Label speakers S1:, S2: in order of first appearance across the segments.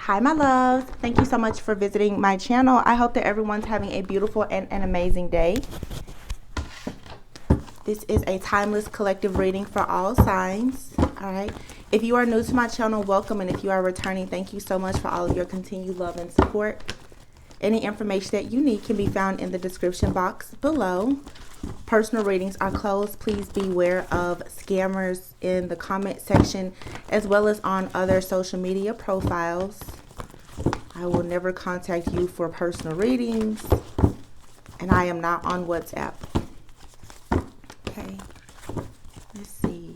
S1: Hi, my loves. Thank you so much for visiting my channel. I hope that everyone's having a beautiful and an amazing day. This is a timeless collective reading for all signs. All right. If you are new to my channel, welcome. And if you are returning, thank you so much for all of your continued love and support. Any information that you need can be found in the description box below. Personal readings are closed. Please beware of scammers in the comment section as well as on other social media profiles. I will never contact you for personal readings, and I am not on WhatsApp. Okay, let's see.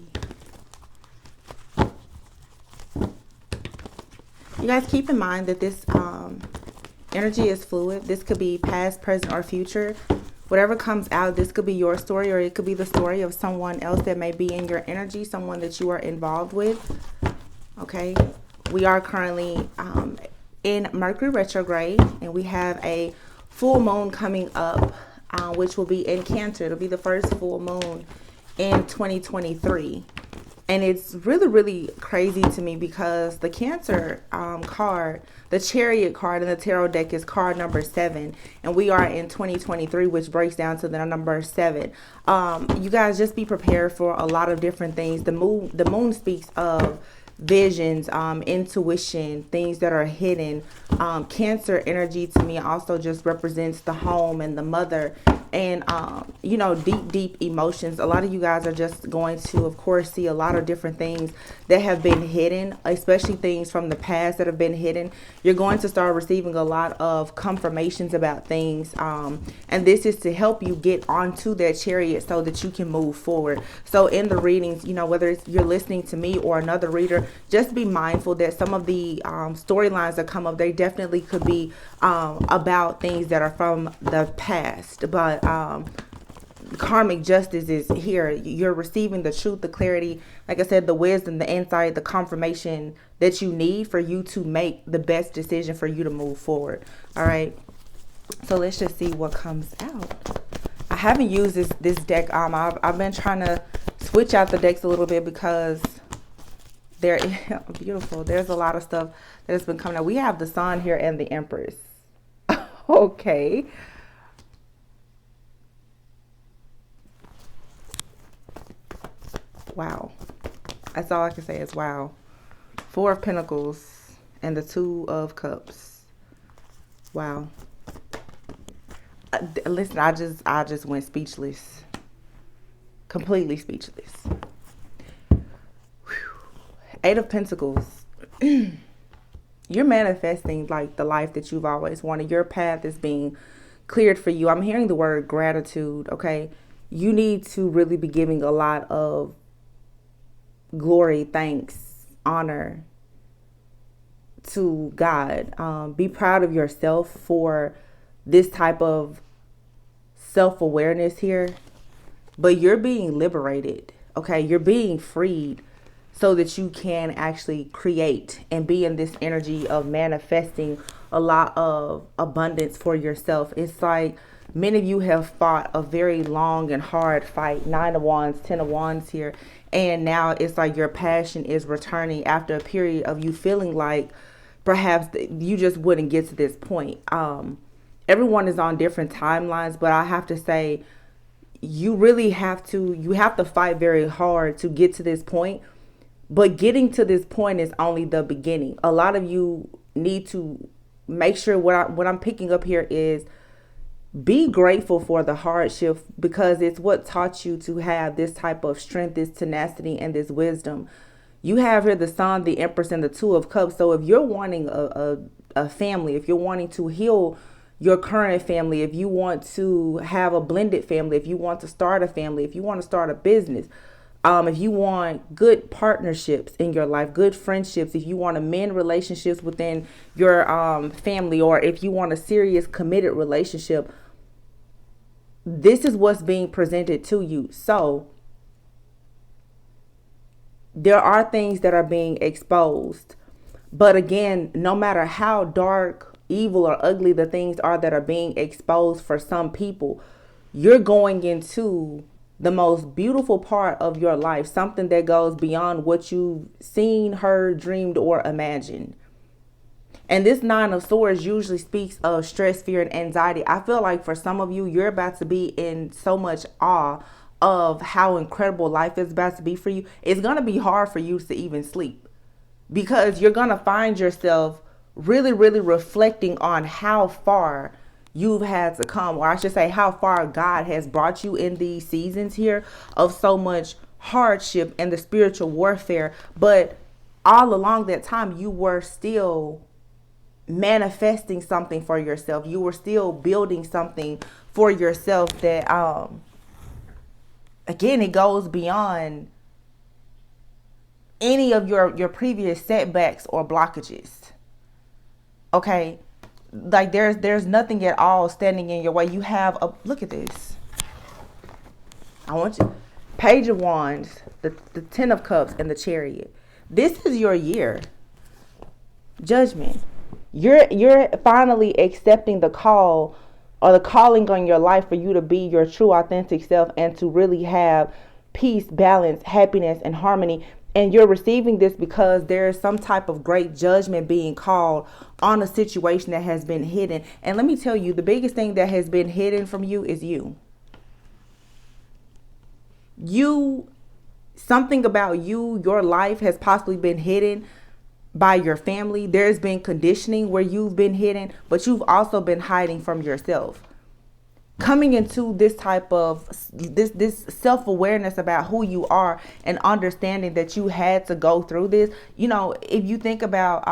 S1: You guys keep in mind that this energy is fluid. This could be past, present, or future. Whatever comes out, this could be your story, or it could be the story of someone else that may be in your energy, someone that you are involved with. Okay, we are currently in Mercury retrograde, and we have a full moon coming up, which will be in Cancer. It'll be the first full moon in 2023. And it's really, really crazy to me because the Cancer card, the Chariot card in the tarot deck is card number 7. And we are in 2023, which breaks down to the number 7. You guys just be prepared for a lot of different things. The moon speaks of visions, intuition, things that are hidden. Cancer energy to me also just represents the home and the mother, and you know, deep emotions. A lot of you guys are just going to, of course, see a lot of different things that have been hidden, especially things from the past that have been hidden. You're going to start receiving a lot of confirmations about things, and this is to help you get onto that chariot so that you can move forward. So in the readings, you know, whether it's you're listening to me or another reader, just be mindful that some of the storylines that come up, they definitely could be about things that are from the past. But karmic justice is here. You're receiving the truth, the clarity, like I said, the wisdom, the insight, the confirmation that you need for you to make the best decision for you to move forward. All right. So let's just see what comes out. I haven't used this deck. I've been trying to switch out the decks a little bit because they're beautiful. There's a lot of stuff that has been coming out. We have the Sun here and the Empress. Okay. Wow. That's all I can say is wow. 4 of Pentacles and the 2 of Cups. Wow. Listen, I just went speechless. Completely speechless. 8 of Pentacles. You're manifesting like the life that you've always wanted. Your path is being cleared for you. I'm hearing the word gratitude. Okay. You need to really be giving a lot of glory, thanks, honor to God. Be proud of yourself for this type of self-awareness here. But you're being liberated. Okay. You're being freed so that you can actually create and be in this energy of manifesting a lot of abundance for yourself. It's like many of you have fought a very long and hard fight. 9 of Wands, 10 of Wands here. And now it's like your passion is returning after a period of you feeling like perhaps you just wouldn't get to this point. Everyone is on different timelines, but I have to say, you really have to fight very hard to get to this point. But getting to this point is only the beginning. A lot of you need to make sure what I'm picking up here is be grateful for the hardship, because it's what taught you to have this type of strength, this tenacity, and this wisdom. You have here the Sun, the Empress, and the 2 of Cups. So if you're wanting a family, if you're wanting to heal your current family, if you want to have a blended family, if you want to start a family, if you want to start a business, if you want good partnerships in your life, good friendships, if you want to mend relationships within your family, or if you want a serious committed relationship, this is what's being presented to you. So there are things that are being exposed. But again, no matter how dark, evil, or ugly the things are that are being exposed for some people, you're going into the most beautiful part of your life, something that goes beyond what you've seen, heard, dreamed, or imagined. And this Nine of Swords usually speaks of stress, fear, and anxiety. I feel like for some of you, you're about to be in so much awe of how incredible life is about to be for you. It's going to be hard for you to even sleep, because you're going to find yourself really, really reflecting on how far you've had to come, or I should say how far God has brought you in these seasons here of so much hardship and the spiritual warfare. But all along that time, you were still manifesting something for yourself. You were still building something for yourself that again, it goes beyond any of your previous setbacks or blockages. Okay, like there's nothing at all standing in your way. You have a look at this. I want you, Page of Wands, the Ten of Cups, and the Chariot. This is your year. Judgment. You're finally accepting the call or the calling on your life for you to be your true authentic self and to really have peace, balance, happiness, and harmony. And you're receiving this because there's some type of great judgment being called on a situation that has been hidden. And let me tell you, the biggest thing that has been hidden from you is you. Something about you, your life has possibly been hidden by your family. There's been conditioning where you've been hidden, but you've also been hiding from yourself. Coming into this type of this self-awareness about who you are and understanding that you had to go through this. You know, if you think about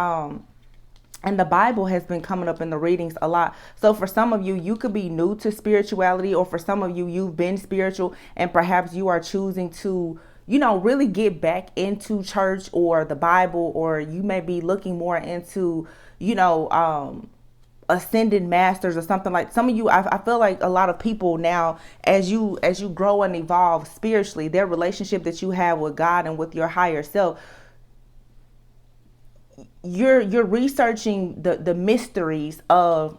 S1: and the Bible has been coming up in the readings a lot. So for some of you, you could be new to spirituality, or for some of you, you've been spiritual and perhaps you are choosing to, you know, really get back into church or the Bible, or you may be looking more into, you know, ascended masters or something. Like some of you, I feel like a lot of people now, as you grow and evolve spiritually, their relationship that you have with God and with your higher self, you're researching the mysteries of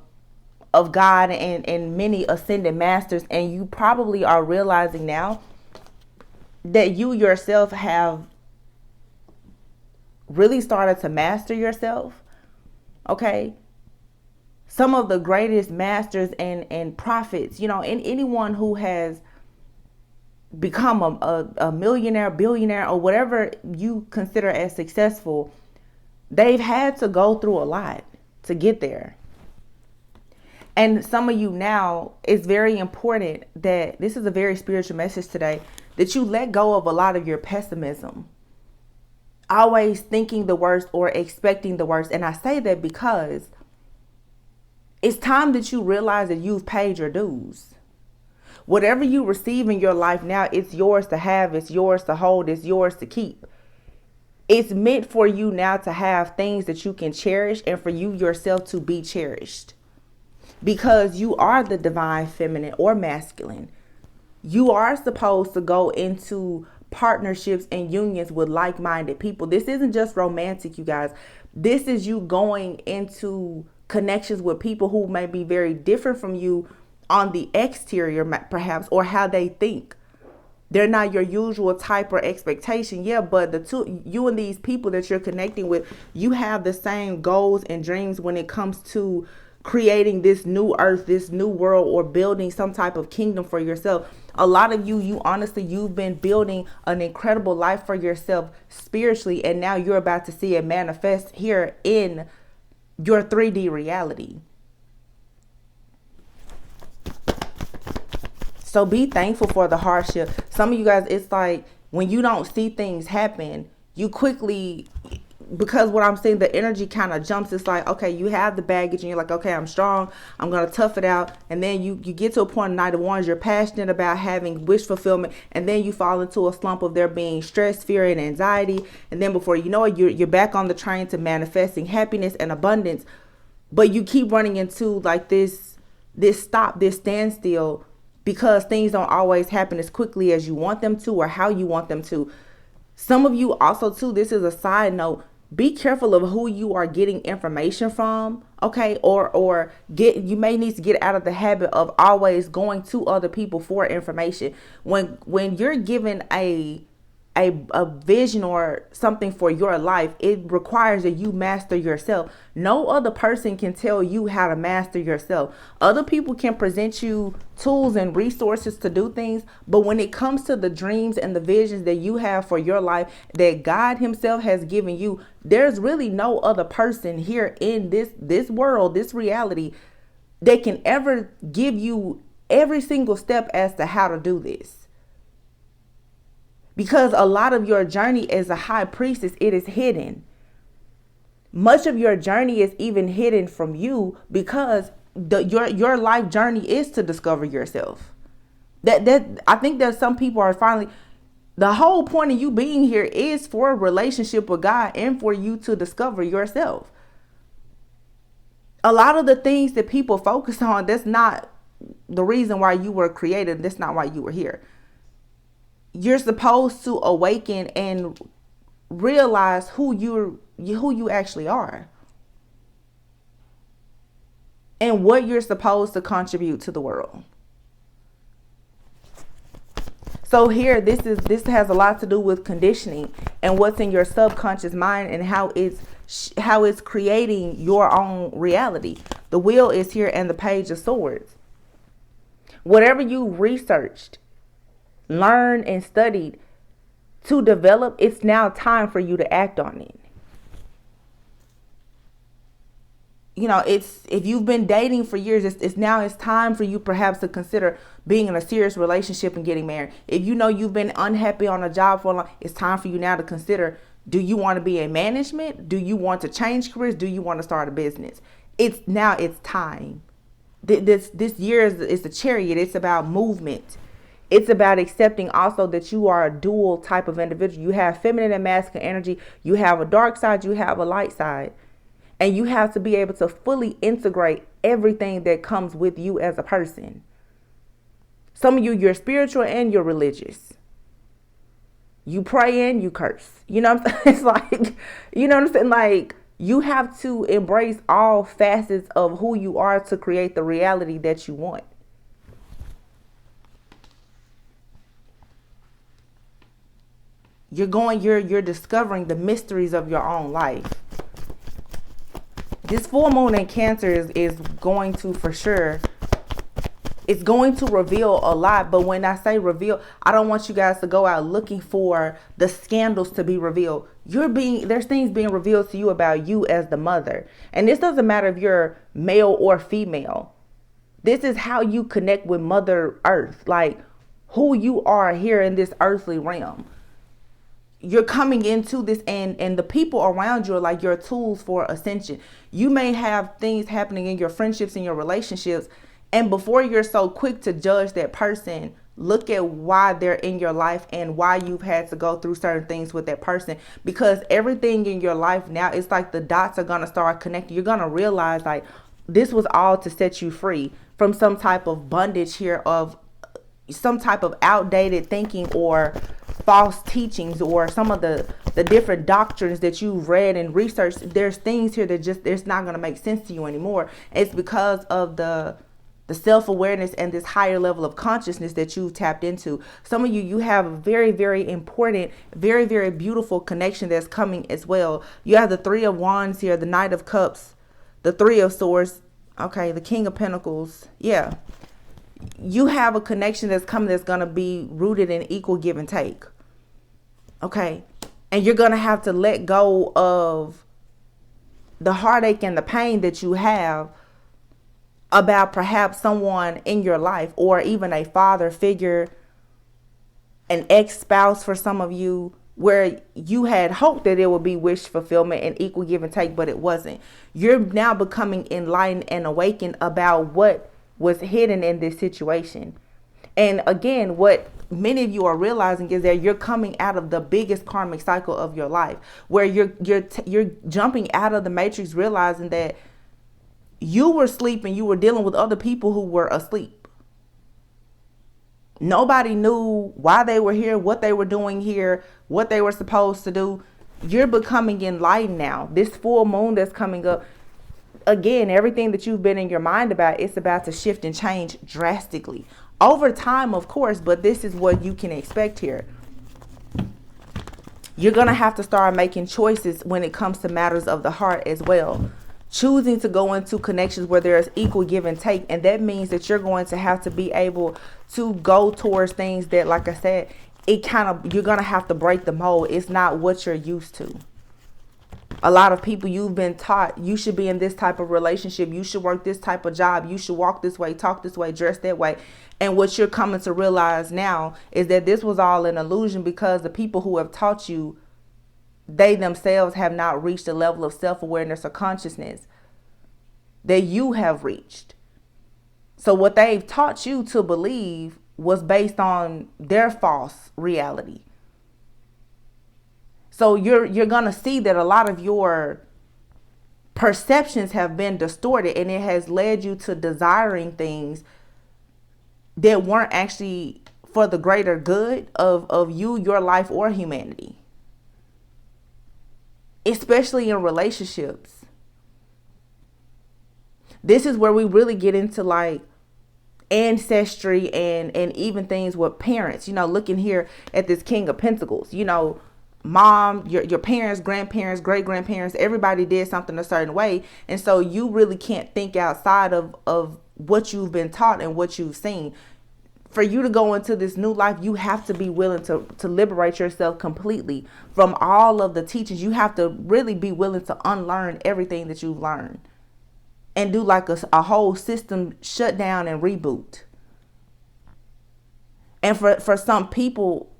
S1: God and many ascended masters, and you probably are realizing now that you yourself have really started to master yourself. Okay. Some of the greatest masters and prophets, you know, and anyone who has become a millionaire, billionaire, or whatever you consider as successful, they've had to go through a lot to get there. And some of you now, it's very important that this is a very spiritual message today, that you let go of a lot of your pessimism, always thinking the worst or expecting the worst. And I say that because it's time that you realize that you've paid your dues. Whatever you receive in your life now, it's yours to have, it's yours to hold, it's yours to keep. It's meant for you now to have things that you can cherish and for you yourself to be cherished. Because you are the divine feminine or masculine. You are supposed to go into partnerships and unions with like-minded people. This isn't just romantic, you guys. This is you going into connections with people who may be very different from you on the exterior, perhaps, or how they think. They're not your usual type or expectation. Yeah, but you and these people that you're connecting with, you have the same goals and dreams when it comes to creating this new earth, this new world, or building some type of kingdom for yourself. A lot of you honestly, you've been building an incredible life for yourself spiritually, and now you're about to see it manifest here in your 3D reality. So be thankful for the hardship. Some of you guys, it's like when you don't see things happen, you quickly, because what I'm saying, the energy kind of jumps. It's like, okay, you have the baggage and you're like, okay, I'm strong, I'm going to tough it out. And then you get to a point in Night of Wands, you're passionate about having wish fulfillment. And then you fall into a slump of there being stress, fear, and anxiety. And then before you know it, you're back on the train to manifesting happiness and abundance. But you keep running into like this standstill, because things don't always happen as quickly as you want them to or how you want them to. Some of you also too, this is a side note, be careful of who you are getting information from, okay? Or you may need to get out of the habit of always going to other people for information. When you're given a a vision or something for your life, it requires that you master yourself. No other person can tell you how to master yourself. Other people can present you tools and resources to do things, but when it comes to the dreams and the visions that you have for your life that God himself has given you, there's really no other person here in this world, this reality, that can ever give you every single step as to how to do this. Because a lot of your journey as a high priestess, it is hidden. Much of your journey is even hidden from you because your life journey is to discover yourself. That I think that some people are finally, the whole point of you being here is for a relationship with God and for you to discover yourself. A lot of the things that people focus on, that's not the reason why you were created. That's not why you were here. You're supposed to awaken and realize who you actually are and what you're supposed to contribute to the world. So here, this has a lot to do with conditioning and what's in your subconscious mind and how it's creating your own reality. The wheel is here and the page of swords. Whatever you researched, learned, and studied to develop, it's now time for you to act on it. You know, if you've been dating for years, it's time for you perhaps to consider being in a serious relationship and getting married. If you know you've been unhappy on a job for a long, it's time for you now to consider, do you want to be in management? Do you want to change careers? Do you want to start a business? It's time. This year is the Chariot. It's about movement. It's about accepting also that you are a dual type of individual. You have feminine and masculine energy. You have a dark side. You have a light side. And you have to be able to fully integrate everything that comes with you as a person. Some of you, you're spiritual and you're religious. You pray and you curse. You know what I'm saying? It's like, you know what I'm saying? Like, you have to embrace all facets of who you are to create the reality that you want. You're discovering the mysteries of your own life. This full moon in Cancer is going to, for sure, it's going to reveal a lot. But when I say reveal, I don't want you guys to go out looking for the scandals to be revealed. There's things being revealed to you about you as the mother. And this doesn't matter if you're male or female. This is how you connect with Mother Earth, like who you are here in this earthly realm. You're coming into this, and the people around you are like your tools for ascension. You may have things happening in your friendships and your relationships, and before you're so quick to judge that person, look at why they're in your life and why you've had to go through certain things with that person. Because everything in your life now, it's like the dots are going to start connecting. You're going to realize like this was all to set you free from some type of bondage here of some type of outdated thinking or false teachings or some of the different doctrines that you've read and researched. There's things here that just, it's not going to make sense to you anymore. It's because of the self-awareness and this higher level of consciousness that you've tapped into. Some of you have a very, very important, very, very beautiful connection that's coming as well. You have the Three of Wands here, the Knight of Cups, the Three of Swords, okay, the King of Pentacles. Yeah. You have a connection that's coming that's going to be rooted in equal give and take. Okay. And you're going to have to let go of the heartache and the pain that you have about perhaps someone in your life or even a father figure, an ex-spouse for some of you, where you had hoped that it would be wish fulfillment and equal give and take, but it wasn't. You're now becoming enlightened and awakened about what was hidden in this situation. And again, what many of you are realizing is that you're coming out of the biggest karmic cycle of your life, where you're jumping out of the matrix, realizing that you were sleeping, you were dealing with other people who were asleep. Nobody knew why they were here, what they were doing here, what they were supposed to do. You're becoming enlightened now. This full moon that's coming up, again, everything that you've been in your mind about, it's about to shift and change drastically over time, of course, but this is what you can expect here. You're going to have to start making choices when it comes to matters of the heart as well. Choosing to go into connections where there's equal give and take. And that means that you're going to have to be able to go towards things that, like I said, you're going to have to break the mold. It's not what you're used to. A lot of people, you've been taught you should be in this type of relationship. You should work this type of job. You should walk this way, talk this way, dress that way. And what you're coming to realize now is that this was all an illusion, because the people who have taught you, they themselves have not reached a level of self-awareness or consciousness that you have reached. So what they've taught you to believe was based on their false reality. So you're going to see that a lot of your perceptions have been distorted, and it has led you to desiring things that weren't actually for the greater good of you, your life, or humanity. Especially in relationships. This is where we really get into like ancestry and even things with parents. Looking here at this King of Pentacles, mom, your parents, grandparents, great grandparents, everybody did something a certain way. And so you really can't think outside of what you've been taught and what you've seen. For you to go into this new life, you have to be willing to liberate yourself completely from all of the teachings. You have to really be willing to unlearn everything that you've learned and do like a whole system shutdown and reboot. And for some people,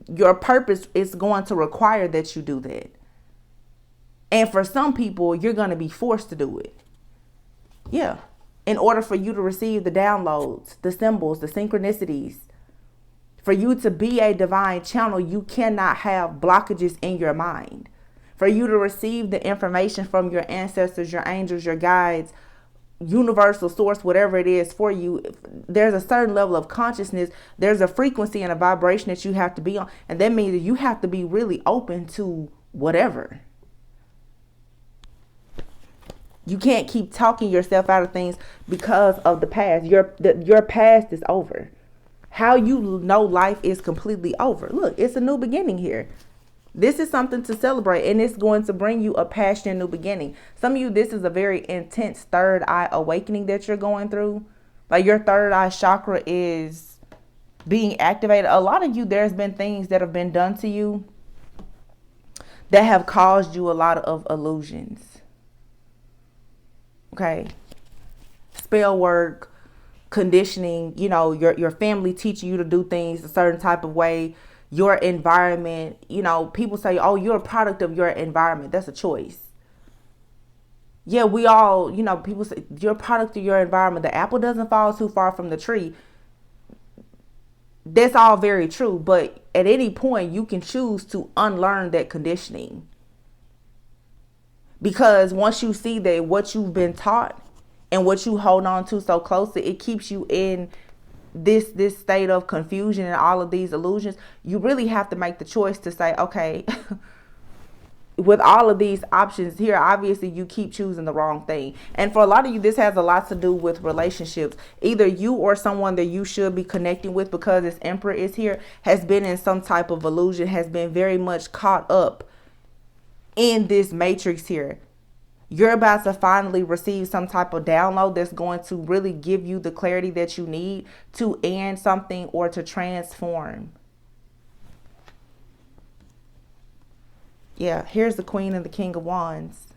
S1: your purpose is going to require that you do that. And for some people, you're going to be forced to do it. Yeah. In order for you to receive the downloads, the symbols, the synchronicities, for you to be a divine channel, you cannot have blockages in your mind. For you to receive the information from your ancestors, your angels, your guides, universal source, whatever it is for you, there's a certain level of consciousness. There's a frequency and a vibration that you have to be on. And that means that you have to be really open to whatever. You can't keep talking yourself out of things because of the past. Your past is over. How you know life is completely over. Look, it's a new beginning here. This is something to celebrate, and it's going to bring you a passionate new beginning. Some of you, this is a very intense third eye awakening that you're going through. Like your third eye chakra is being activated. A lot of you, there's been things that have been done to you that have caused you a lot of illusions. Okay. Spell work, conditioning, your family teaching you to do things a certain type of way, your environment. People say, oh, you're a product of your environment. That's a choice. Yeah, we all, people say you're a product of your environment. The apple doesn't fall too far from the tree. That's all very true. But at any point, you can choose to unlearn that conditioning. Because once you see that what you've been taught and what you hold on to so closely, it keeps you in this state of confusion and all of these illusions. You really have to make the choice to say, okay, with all of these options here, obviously you keep choosing the wrong thing. And for a lot of you, this has a lot to do with relationships. Either you or someone that you should be connecting with, because this Emperor is here, has been in some type of illusion, has been very much caught up in this matrix here. You're about to finally receive some type of download that's going to really give you the clarity that you need to end something or to transform. Yeah, here's the Queen and the King of Wands.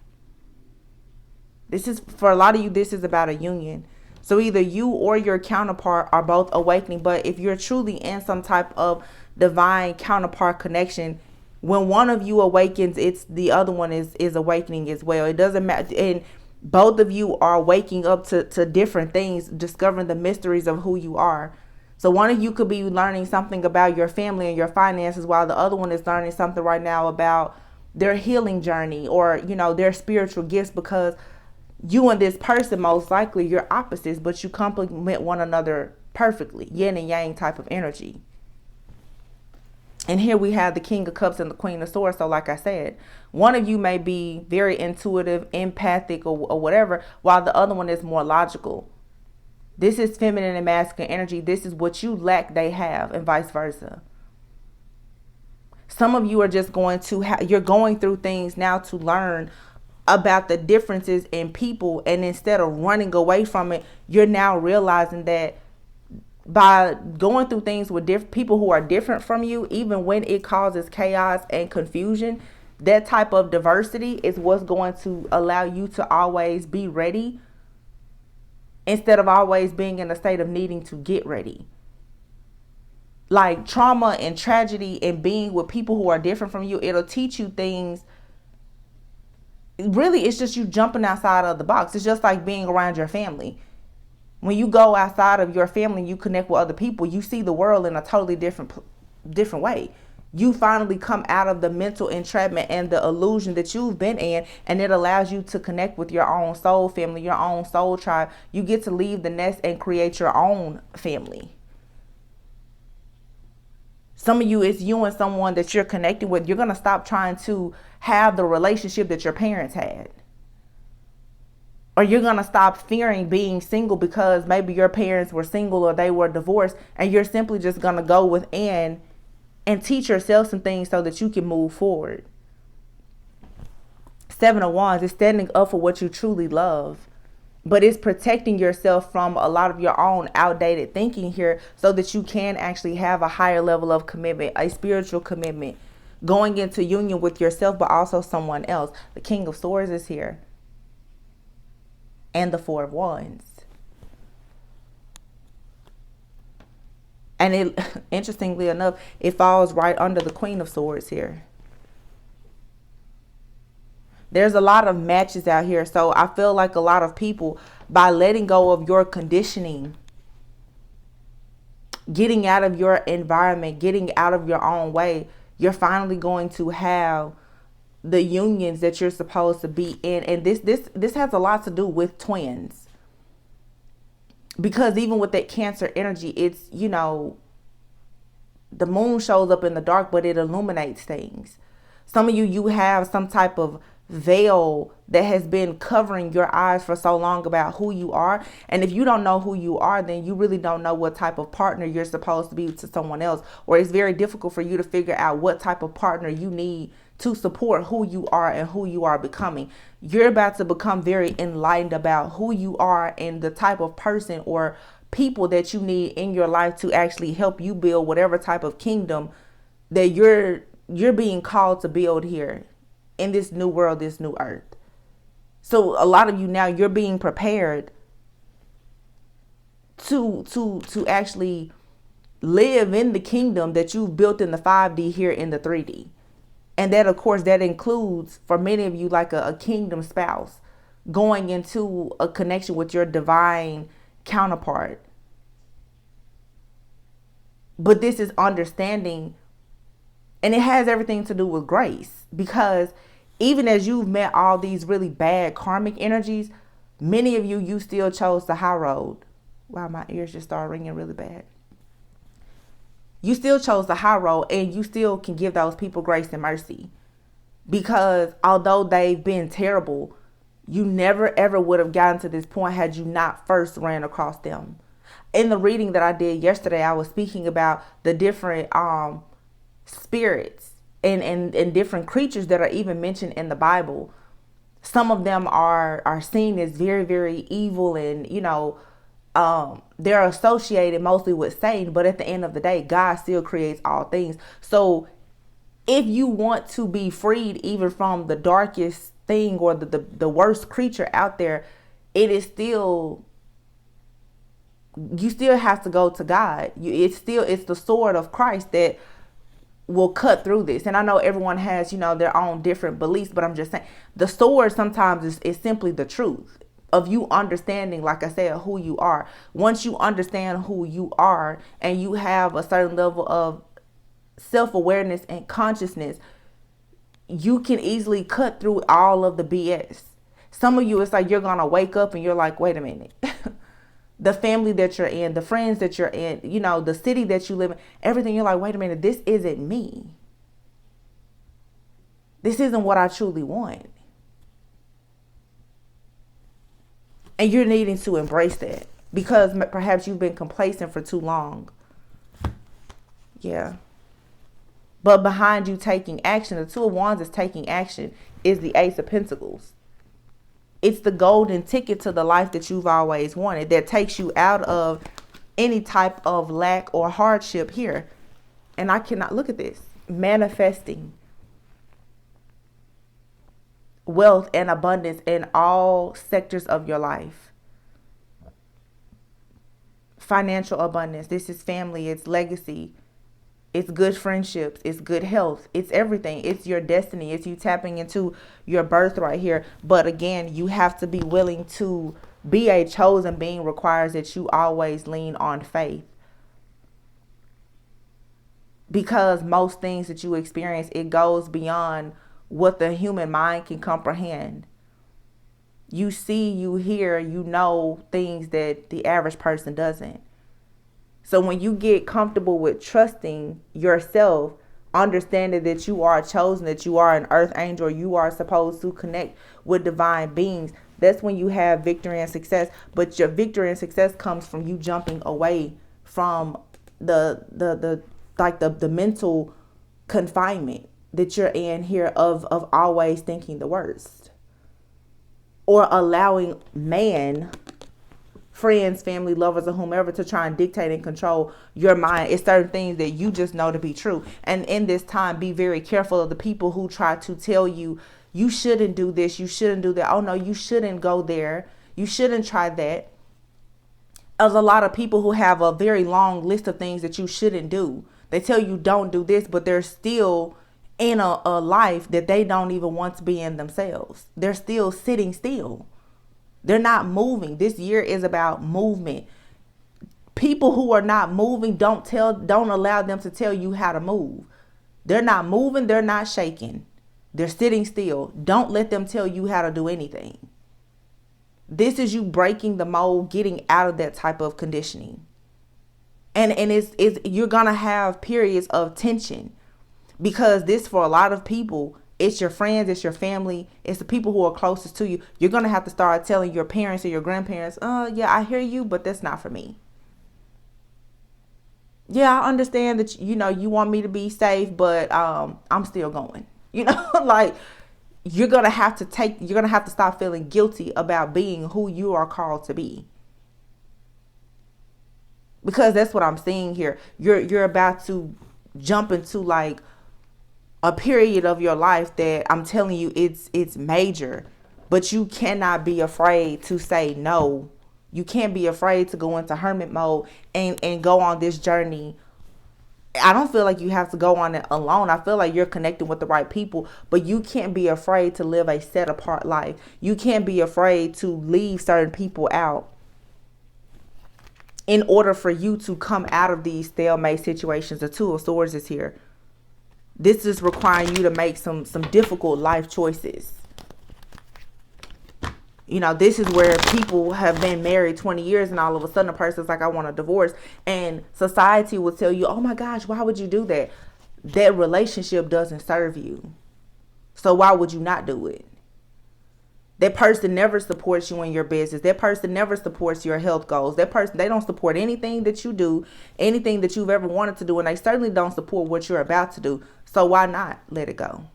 S1: This is, for a lot of you, this is about a union. So either you or your counterpart are both awakening. But if you're truly in some type of divine counterpart connection, when one of you awakens, it's the other one is awakening as well. It doesn't matter. And both of you are waking up to different things, discovering the mysteries of who you are. So one of you could be learning something about your family and your finances, while the other one is learning something right now about their healing journey or, their spiritual gifts, because you and this person, most likely you're opposites, but you complement one another perfectly. Yin and yang type of energy. And here we have the King of Cups and the Queen of Swords. So like I said, one of you may be very intuitive, empathic, or whatever, while the other one is more logical. This is feminine and masculine energy. This is what you lack, they have, and vice versa. Some of you are just going to you're going through things now to learn about the differences in people, and instead of running away from it, you're now realizing that by going through things with people who are different from you, even when it causes chaos and confusion, that type of diversity is what's going to allow you to always be ready instead of always being in a state of needing to get ready. Like trauma and tragedy and being with people who are different from you, it'll teach you things. Really, it's just you jumping outside of the box. It's just like being around your family. When you go outside of your family, you connect with other people, you see the world in a totally different way. You finally come out of the mental entrapment and the illusion that you've been in, and it allows you to connect with your own soul family, your own soul tribe. You get to leave the nest and create your own family. Some of you, it's you and someone that you're connected with. You're going to stop trying to have the relationship that your parents had. Or you're going to stop fearing being single because maybe your parents were single or they were divorced, and you're simply just going to go within and teach yourself some things so that you can move forward. 7 of Wands is standing up for what you truly love, but it's protecting yourself from a lot of your own outdated thinking here so that you can actually have a higher level of commitment, a spiritual commitment, going into union with yourself, but also someone else. The King of Swords is here. And the 4 of Wands. And it, interestingly enough, it falls right under the Queen of Swords here. There's a lot of matches out here. So I feel like a lot of people, by letting go of your conditioning, getting out of your environment, getting out of your own way, you're finally going to have the unions that you're supposed to be in. And this has a lot to do with twins, because even with that Cancer energy, it's, you know, the moon shows up in the dark, but it illuminates things. Some of you have some type of veil that has been covering your eyes for so long about who you are. And if you don't know who you are, then you really don't know what type of partner you're supposed to be to someone else. Or it's very difficult for you to figure out what type of partner you need to support who you are and who you are becoming. You're about to become very enlightened about who you are and the type of person or people that you need in your life to actually help you build whatever type of kingdom that you're being called to build here in this new world, this new earth. So a lot of you now, you're being prepared to actually live in the kingdom that you've built in the 5D here in the 3D. And that, of course, that includes for many of you like a kingdom spouse, going into a connection with your divine counterpart. But this is understanding, and it has everything to do with grace, because even as you've met all these really bad karmic energies, many of you still chose the high road. Wow, my ears just started ringing really bad. You still chose the high road, and you still can give those people grace and mercy, because although they've been terrible, you never ever would have gotten to this point had you not first ran across them. In the reading that I did yesterday, I was speaking about the different spirits and different creatures that are even mentioned in the Bible. Some of them are seen as very, very evil, and you know, they're associated mostly with Satan, but at the end of the day, God still creates all things. So if you want to be freed even from the darkest thing or the worst creature out there, it is still, you still have to go to God. It's the sword of Christ that will cut through this. And I know everyone has, you know, their own different beliefs, but I'm just saying the sword sometimes is simply the truth of you understanding, like I said, who you are. Once you understand who you are and you have a certain level of self-awareness and consciousness, you can easily cut through all of the BS. Some of you, it's like you're gonna wake up and you're like, wait a minute. The family that you're in, the friends that you're in, you know, the city that you live in, everything, you're like, wait a minute, this isn't me. This isn't what I truly want. And you're needing to embrace that because perhaps you've been complacent for too long. Yeah. But behind you taking action, the Two of Wands is taking action, is the Ace of Pentacles. It's the golden ticket to the life that you've always wanted, that takes you out of any type of lack or hardship here. And I cannot, look at this, manifesting wealth and abundance in all sectors of your life. Financial abundance. This is family. It's legacy. It's good friendships. It's good health. It's everything. It's your destiny. It's you tapping into your birthright here. But again, you have to be willing to be a chosen being. Requires that you always lean on faith. Because most things that you experience, it goes beyond what the human mind can comprehend. You see, you hear, you know things that the average person doesn't. So when you get comfortable with trusting yourself, understanding that you are chosen, that you are an earth angel, you are supposed to connect with divine beings, that's when you have victory and success. But your victory and success comes from you jumping away from the mental confinement that you're in here of always thinking the worst, or allowing man, friends, family, lovers, or whomever to try and dictate and control your mind. It's certain things that you just know to be true. And in this time, be very careful of the people who try to tell you, you shouldn't do this, you shouldn't do that. Oh no, you shouldn't go there. You shouldn't try that. There's a lot of people who have a very long list of things that you shouldn't do. They tell you don't do this, but they're still in a life that they don't even want to be in themselves. They're still sitting still. They're not moving. This year is about movement. People who are not moving, don't allow them to tell you how to move. They're not moving. They're not shaking. They're sitting still. Don't let them tell you how to do anything. This is you breaking the mold, getting out of that type of conditioning. And it's you're going to have periods of tension, because this, for a lot of people, it's your friends, it's your family, it's the people who are closest to you. You're going to have to start telling your parents or your grandparents, yeah, I hear you, but that's not for me. Yeah, I understand that, you want me to be safe, but I'm still going. Like, you're going to have to stop feeling guilty about being who you are called to be. Because that's what I'm seeing here. You're about to jump into like a period of your life that I'm telling you, it's major, but you cannot be afraid to say no. You can't be afraid to go into hermit mode and go on this journey. I don't feel like you have to go on it alone. I feel like you're connecting with the right people, but you can't be afraid to live a set apart life. You can't be afraid to leave certain people out in order for you to come out of these stalemate situations. The Two of Swords is here. This is requiring you to make some difficult life choices. This is where people have been married 20 years and all of a sudden a person's like, I want a divorce. And society will tell you, oh my gosh, why would you do that? That relationship doesn't serve you. So why would you not do it? That person never supports you in your business. That person never supports your health goals. That person, they don't support anything that you do, anything that you've ever wanted to do. And they certainly don't support what you're about to do. So why not let it go?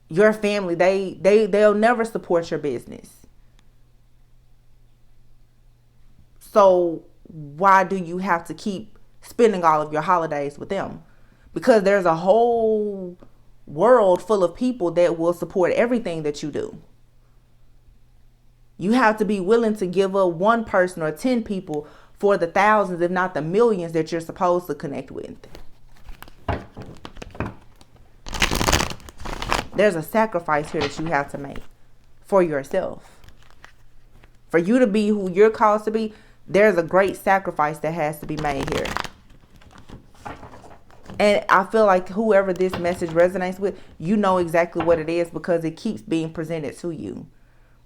S1: Your family, they'll never support your business. So why do you have to keep spending all of your holidays with them? Because there's a whole world full of people that will support everything that you do. You have to be willing to give up one person or 10 people for the thousands, if not the millions, that you're supposed to connect with. There's a sacrifice here that you have to make for yourself. For you to be who you're called to be, there's a great sacrifice that has to be made here. And I feel like whoever this message resonates with, you know exactly what it is, because it keeps being presented to you.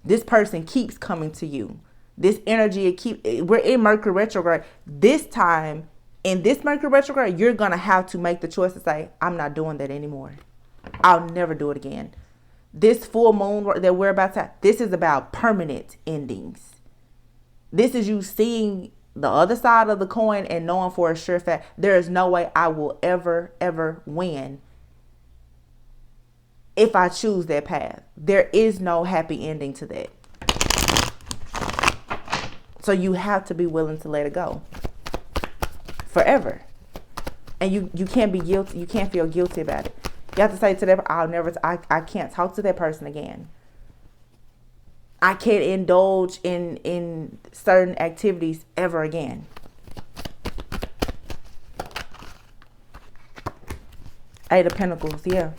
S1: This person keeps coming to you. This energy, we're in Mercury retrograde. This time, in this Mercury retrograde, you're going to have to make the choice to say, I'm not doing that anymore. I'll never do it again. This full moon that we're about to have, this is about permanent endings. This is you seeing the other side of the coin and knowing for a sure fact there is no way I will ever win if I choose that path. There is no happy ending to that. So you have to be willing to let it go forever. And you can't be guilty. You can't feel guilty about it. You have to say to them, I can't talk to that person again. I can't indulge in certain activities ever again. Eight of Pentacles, yeah.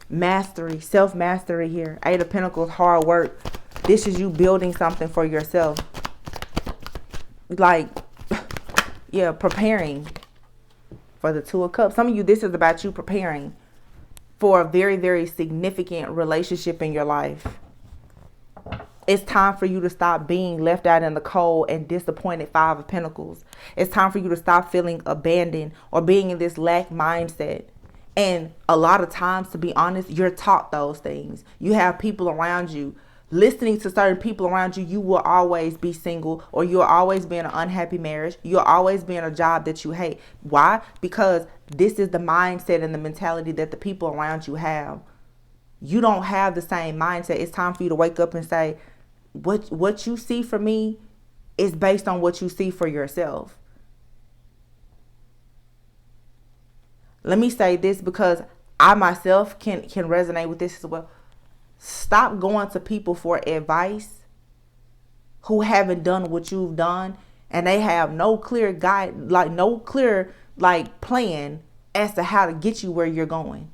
S1: Mastery, self-mastery here. Eight of Pentacles, hard work. This is you building something for yourself. Like, yeah, preparing for the Two of Cups. Some of you, this is about you preparing for a very, very significant relationship in your life. It's time for you to stop being left out in the cold and disappointed. Five of Pentacles. It's time for you to stop feeling abandoned or being in this lack mindset. And a lot of times, to be honest, you're taught those things. You have people around you. Listening to certain people around you, you will always be single, or you'll always be in an unhappy marriage. You'll always be in a job that you hate. Why? Because this is the mindset and the mentality that the people around you have. You don't have the same mindset. It's time for you to wake up and say, what you see for me is based on what you see for yourself. Let me say this because I myself can resonate with this as well. Stop going to people for advice who haven't done what you've done, and they have no clear guide, plan as to how to get you where you're going.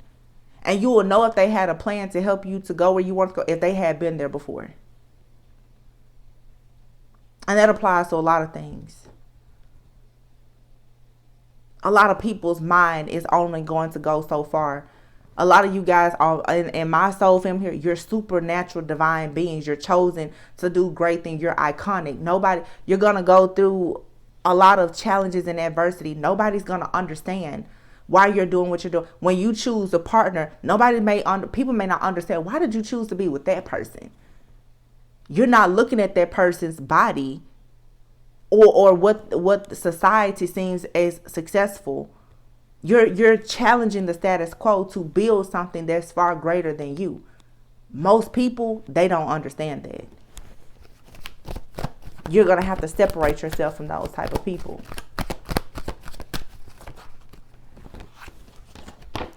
S1: And you will know if they had a plan to help you to go where you want to go if they had been there before. And that applies to a lot of things. A lot of people's mind is only going to go so far. A lot of you guys are in my soul family here. You're supernatural divine beings. You're chosen to do great things. You're iconic. You're going to go through a lot of challenges and adversity. Nobody's going to understand why you're doing what you're doing. When you choose a partner, people may not understand, why did you choose to be with that person? You're not looking at that person's body or what society seems as successful. You're challenging the status quo to build something that's far greater than you. Most people, they don't understand that. You're going to have to separate yourself from those type of people.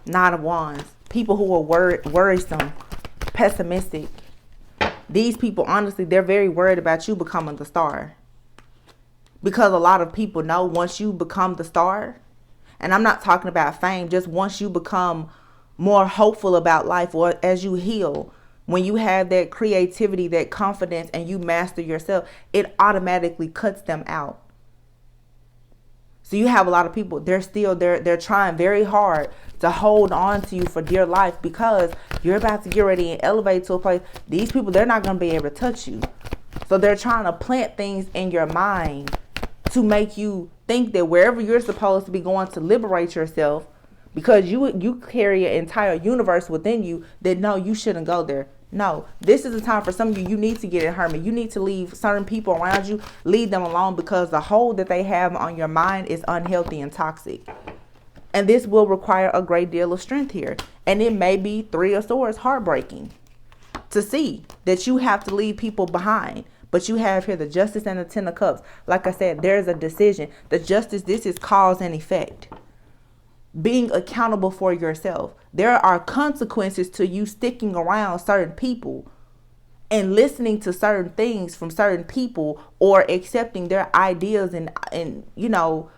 S1: Nine of Wands. People who are worrisome, pessimistic. These people, honestly, they're very worried about you becoming the star. Because a lot of people know once you become the star, and I'm not talking about fame, just once you become more hopeful about life, or as you heal, when you have that creativity, that confidence, and you master yourself, it automatically cuts them out. So you have a lot of people, they're trying very hard to hold on to you for dear life because you're about to get ready and elevate to a place. These people, they're not going to be able to touch you. So they're trying to plant things in your mind to make you think that wherever you're supposed to be going to liberate yourself, because you carry an entire universe within you, that no, you shouldn't go there. No, this is the time for some of you. You need to get in hermit. You need to leave certain people around you, leave them alone, because the hold that they have on your mind is unhealthy and toxic. And this will require a great deal of strength here. And it may be Three of Swords heartbreaking to see that you have to leave people behind. But you have here the Justice and the Ten of Cups. Like I said, there's a decision. The Justice, this is cause and effect. Being accountable for yourself. There are consequences to you sticking around certain people and listening to certain things from certain people, or accepting their ideas and you know,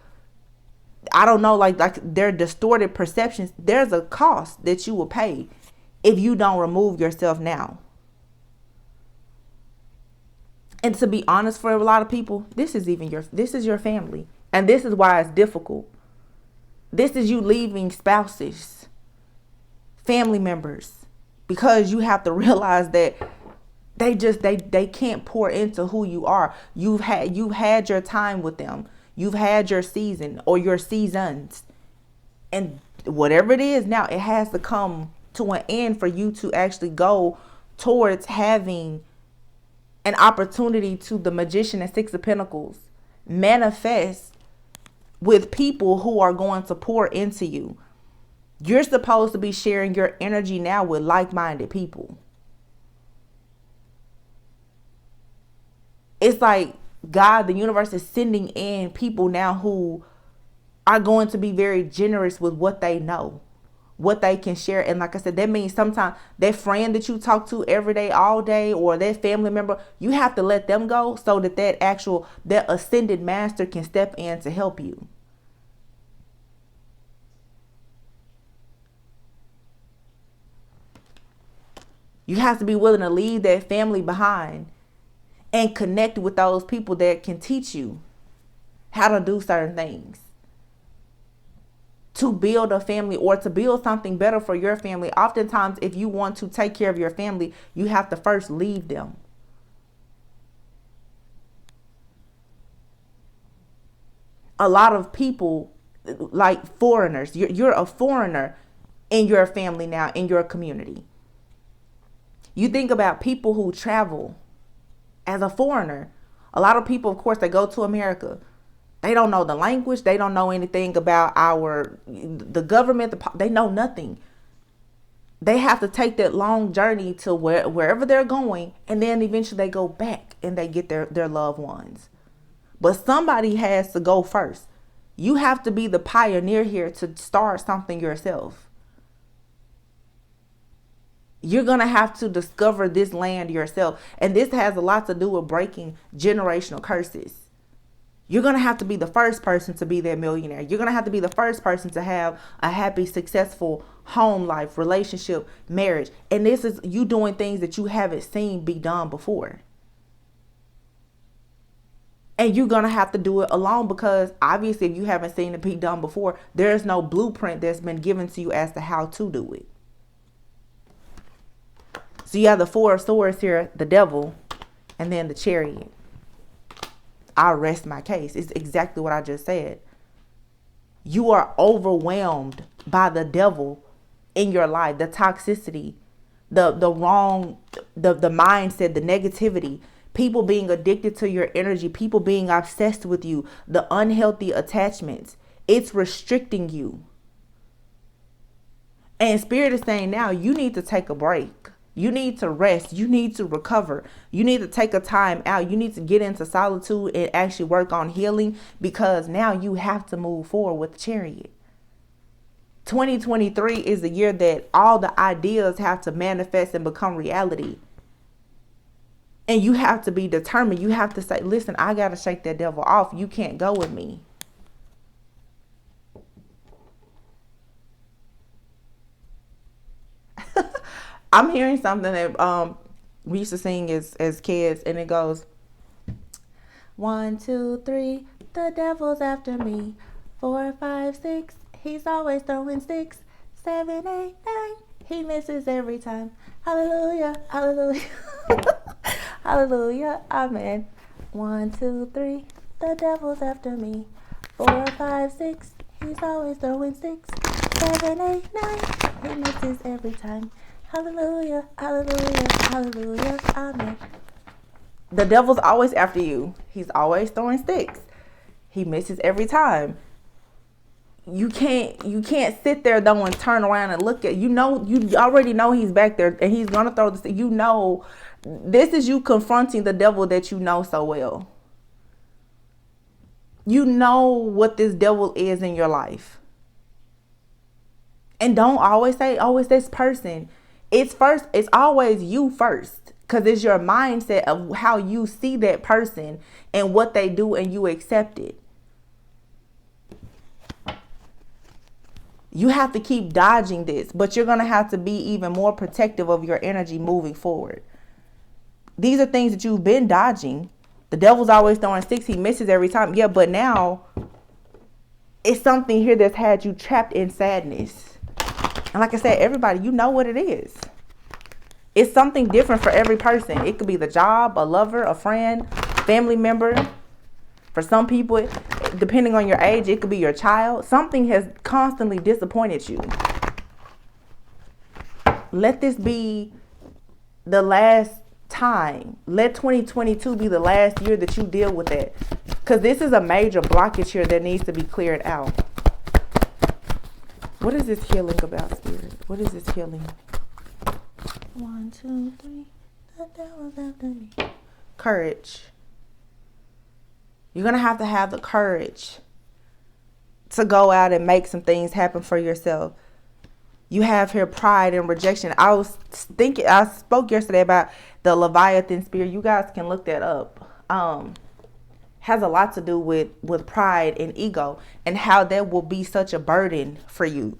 S1: I don't know, like their distorted perceptions. There's a cost that you will pay if you don't remove yourself now. And to be honest, for a lot of people, this is your family. And this is why it's difficult. This is you leaving spouses, family members, because you have to realize that they can't pour into who you are. You've had your time with them. You've had your season or your seasons. And whatever it is now, it has to come to an end for you to actually go towards having an opportunity to the Magician and Six of Pentacles. manifest with people who are going to pour into you. You're supposed to be sharing your energy now with like-minded people. It's like God, the universe, is sending in people now who are going to be very generous with what they know, what they can share. And like I said, that means sometimes that friend that you talk to every day, all day, or that family member, you have to let them go so that that ascended master can step in to help you. You have to be willing to leave that family behind and connect with those people that can teach you how to do certain things, to build a family or to build something better for your family. Oftentimes, if you want to take care of your family, you have to first leave them. A lot of people, like foreigners, you're a foreigner in your family now, in your community. You think about people who travel as a foreigner. A lot of people, of course, they go to America. They don't know the language. They don't know anything about the government. They know nothing. They have to take that long journey to wherever they're going. And then eventually they go back and they get their loved ones. But somebody has to go first. You have to be the pioneer here to start something yourself. You're going to have to discover this land yourself. And this has a lot to do with breaking generational curses. You're going to have to be the first person to be that millionaire. You're going to have to be the first person to have a happy, successful home life, relationship, marriage. And this is you doing things that you haven't seen be done before. And you're going to have to do it alone because obviously if you haven't seen it be done before, there's no blueprint that's been given to you as to how to do it. So you have the Four of Swords here, the Devil, and then the Chariot. I'll rest my case. It's exactly what I just said. You are overwhelmed by the devil in your life, the toxicity, the wrong, the mindset, the negativity, people being addicted to your energy, people being obsessed with you, the unhealthy attachments. It's restricting you. And Spirit is saying now you need to take a break. You need to rest. You need to recover. You need to take a time out. You need to get into solitude and actually work on healing because now you have to move forward with the Chariot. 2023 is the year that all the ideas have to manifest and become reality. And you have to be determined. You have to say, listen, I got to shake that devil off. You can't go with me. I'm hearing something that we used to sing as kids, and it goes 1, 2, 3, the devil's after me. 4, 5, 6, he's always throwing 6, 7, 8, 9, he misses every time. Hallelujah, hallelujah, hallelujah, amen. 1, 2, 3, the devil's after me. 4, 5, 6, he's always throwing 6, 7, 8, 9, he misses every time. Hallelujah, hallelujah, hallelujah, amen. The devil's always after you. He's always throwing sticks. He misses every time. You can't sit there though and turn around and look at, you already know he's back there and he's gonna throw the stick. This is you confronting the devil that you know so well. You know what this devil is in your life. And don't always say, oh, it's this person. It's always you first, because it's your mindset of how you see that person and what they do and you accept it. You have to keep dodging this, but you're going to have to be even more protective of your energy moving forward. These are things that you've been dodging. The devil's always throwing sticks. He misses every time. Yeah, but now it's something here that's had you trapped in sadness. And like I said, everybody, you know what it is. It's something different for every person. It could be the job, a lover, a friend, family member. For some people, depending on your age, it could be your child. Something has constantly disappointed you. Let this be the last time. Let 2022 be the last year that you deal with that. Because this is a major blockage here that needs to be cleared out. What is this healing about, Spirit? What is this healing? 1, 2, 3. The devil's after me. Courage. You're going to have the courage to go out and make some things happen for yourself. You have here pride and rejection. I spoke yesterday about the Leviathan spirit. You guys can look that up. Has a lot to do with pride and ego and how that will be such a burden for you.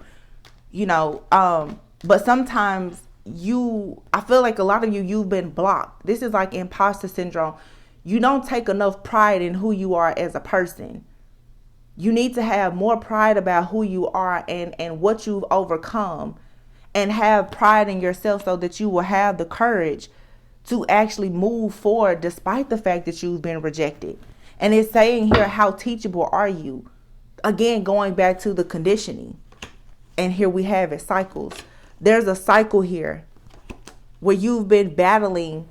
S1: But sometimes I feel like a lot of you've been blocked. This is like imposter syndrome. You don't take enough pride in who you are as a person. You need to have more pride about who you are and what you've overcome, and have pride in yourself so that you will have the courage to actually move forward despite the fact that you've been rejected. And it's saying here, how teachable are you? Again, going back to the conditioning. And here we have it, cycles. There's a cycle here where you've been battling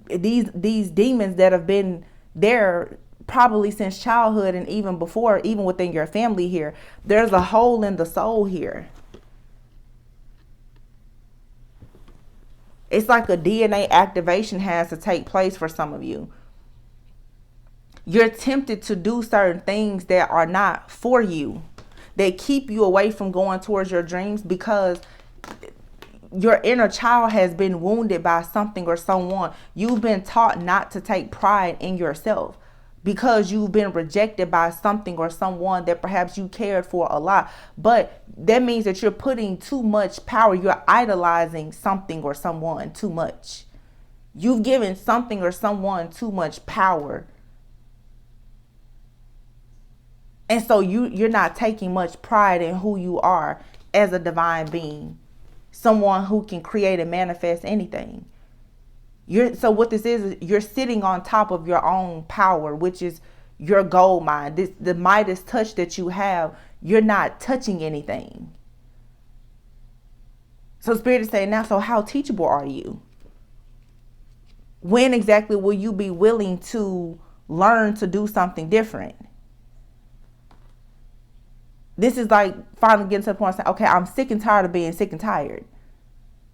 S1: these demons that have been there probably since childhood and even before, even within your family here. There's a hole in the soul here. It's like a DNA activation has to take place for some of you. You're tempted to do certain things that are not for you. They keep you away from going towards your dreams because your inner child has been wounded by something or someone. You've been taught not to take pride in yourself because you've been rejected by something or someone that perhaps you cared for a lot. But that means that you're putting too much power. You're idolizing something or someone too much. You've given something or someone too much power. And so you're not taking much pride in who you are as a divine being. Someone who can create and manifest anything. So what this is you're sitting on top of your own power, which is your gold mine. The Midas touch that you have, you're not touching anything. So Spirit is saying now, so how teachable are you? When exactly will you be willing to learn to do something different? This is like finally getting to the point saying, okay, I'm sick and tired of being sick and tired.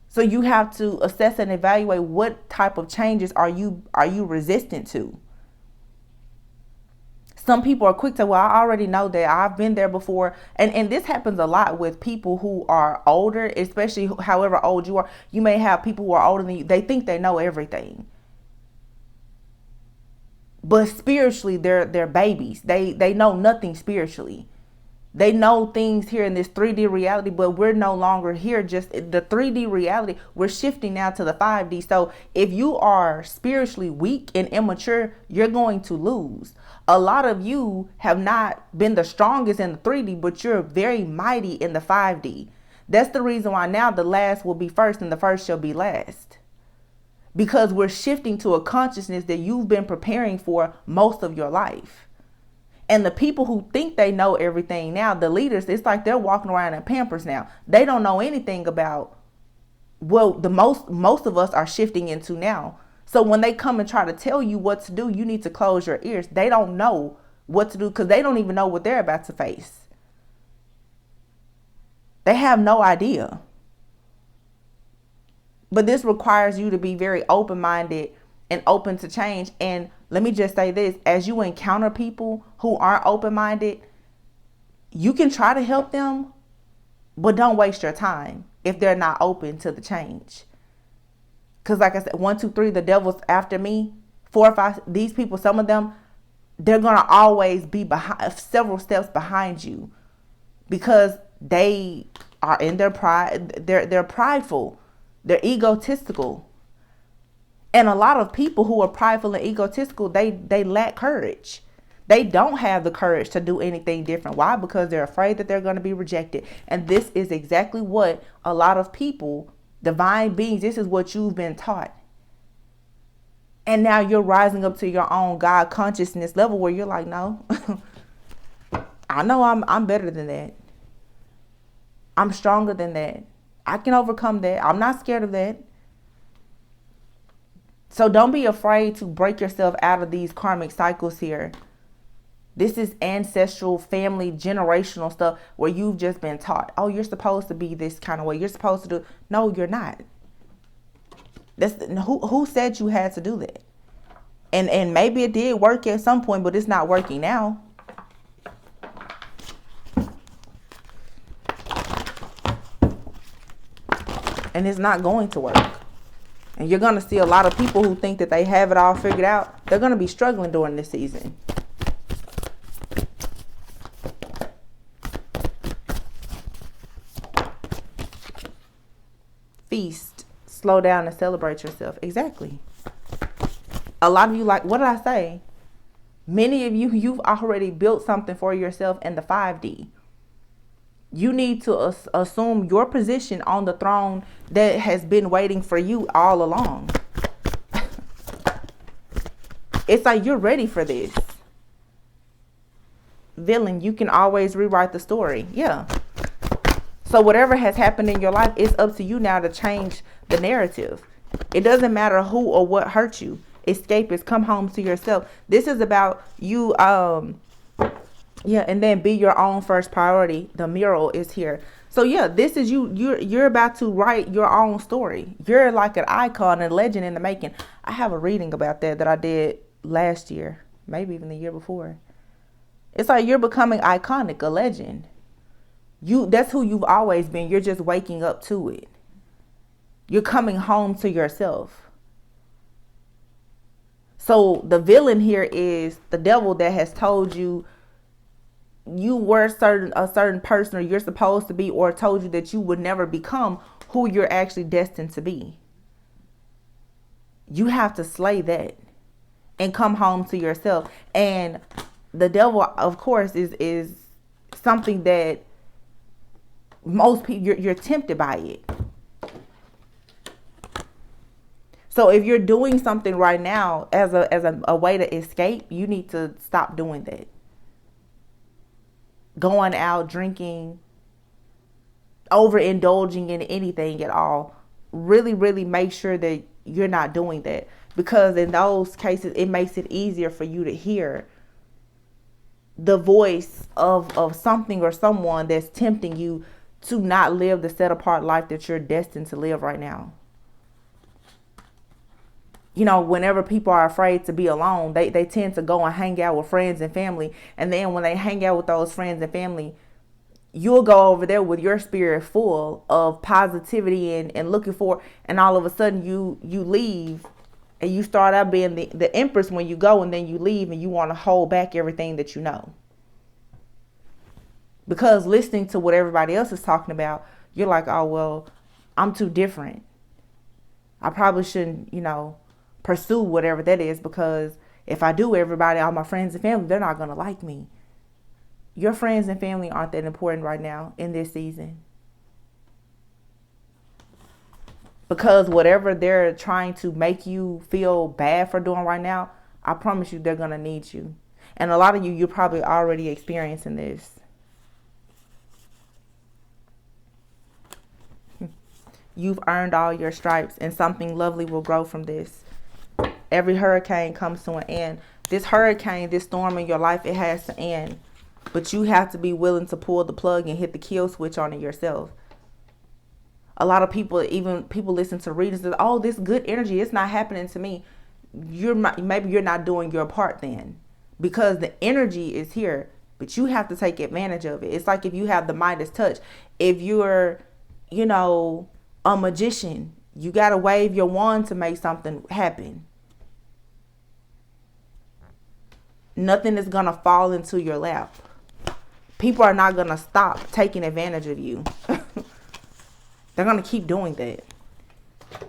S1: So you have to assess and evaluate what type of changes are you resistant to. Some people are quick to, well, I already know that, I've been there before. And this happens a lot with people who are older, especially however old you are. You may have people who are older than you. They think they know everything. But spiritually, they're babies. They know nothing spiritually. They know things here in this 3D reality, but we're no longer here. Just the 3D reality, we're shifting now to the 5D. So if you are spiritually weak and immature, you're going to lose. A lot of you have not been the strongest in the 3D, but you're very mighty in the 5D. That's the reason why now the last will be first and the first shall be last. Because we're shifting to a consciousness that you've been preparing for most of your life. And the people who think they know everything now, the leaders, it's like they're walking around in Pampers now. They don't know anything about what most of us are shifting into now. So when they come and try to tell you what to do, you need to close your ears. They don't know what to do because they don't even know what they're about to face. They have no idea. But this requires you to be very open-minded and open to change. And let me just say this, as you encounter people who aren't open-minded, you can try to help them, but don't waste your time if they're not open to the change. Because like I said, 1, 2, 3, the devil's after me. 4, 5, these people, some of them, they're going to always be behind, several steps behind you because they are in their pride. They're prideful. They're egotistical. And a lot of people who are prideful and egotistical, they lack courage. They don't have the courage to do anything different. Why? Because they're afraid that they're going to be rejected. And this is exactly what a lot of people, divine beings, this is what you've been taught. And now you're rising up to your own God consciousness level where you're like, no, I know I'm better than that. I'm stronger than that. I can overcome that. I'm not scared of that. So don't be afraid to break yourself out of these karmic cycles here. This is ancestral, family, generational stuff where you've just been taught, oh, you're supposed to be this kind of way. You're supposed to do. No, you're not. Who said you had to do that? And maybe it did work at some point, but it's not working now. And it's not going to work. And you're going to see a lot of people who think that they have it all figured out. They're going to be struggling during this season. Feast, slow down and celebrate yourself. Exactly. A lot of you, like, what did I say? Many of you, you've already built something for yourself in the 5D. You need to assume your position on the throne that has been waiting for you all along. It's like you're ready for this. Villain, you can always rewrite the story. Yeah. So whatever has happened in your life, it's up to you now to change the narrative. It doesn't matter who or what hurt you. Escape is come home to yourself. This is about you, yeah, and then be your own first priority. The mural is here. So yeah, this is you. You're about to write your own story. You're like an icon and legend in the making. I have a reading about that I did last year, maybe even the year before. It's like you're becoming iconic, a legend. That's who you've always been. You're just waking up to it. You're coming home to yourself. So the villain here is the devil that has told you you were a certain person, or you're supposed to be, or told you that you would never become who you're actually destined to be. You have to slay that and come home to yourself. And the devil, of course, is something that most people, you're tempted by it. So if you're doing something right now as a way to escape, you need to stop doing that. Going out, drinking, overindulging in anything at all. Really, really make sure that you're not doing that. Because in those cases, it makes it easier for you to hear the voice of something or someone that's tempting you to not live the set apart life that you're destined to live right now. You know, whenever people are afraid to be alone, they tend to go and hang out with friends and family. And then when they hang out with those friends and family, you'll go over there with your spirit full of positivity and looking for, and all of a sudden you leave and you start out being the empress when you go, and then you leave and you want to hold back everything that you know. Because listening to what everybody else is talking about, you're like, oh, well, I'm too different. I probably shouldn't, pursue whatever that is, because if I do, everybody, all my friends and family, they're not going to like me. Your friends and family aren't that important right now in this season. Because whatever they're trying to make you feel bad for doing right now, I promise you they're going to need you. And a lot of you're probably already experiencing this. You've earned all your stripes, and something lovely will grow from this. Every hurricane comes to an end. This hurricane, this storm in your life, it has to end. But you have to be willing to pull the plug and hit the kill switch on it yourself. A lot of people, even people listen to readings, and oh, this good energy, it's not happening to me. Maybe you're not doing your part then, because the energy is here, but you have to take advantage of it. It's like if you have the Midas touch. If you're, a magician, you got to wave your wand to make something happen. Nothing is going to fall into your lap. People are not going to stop taking advantage of you. They're going to keep doing that.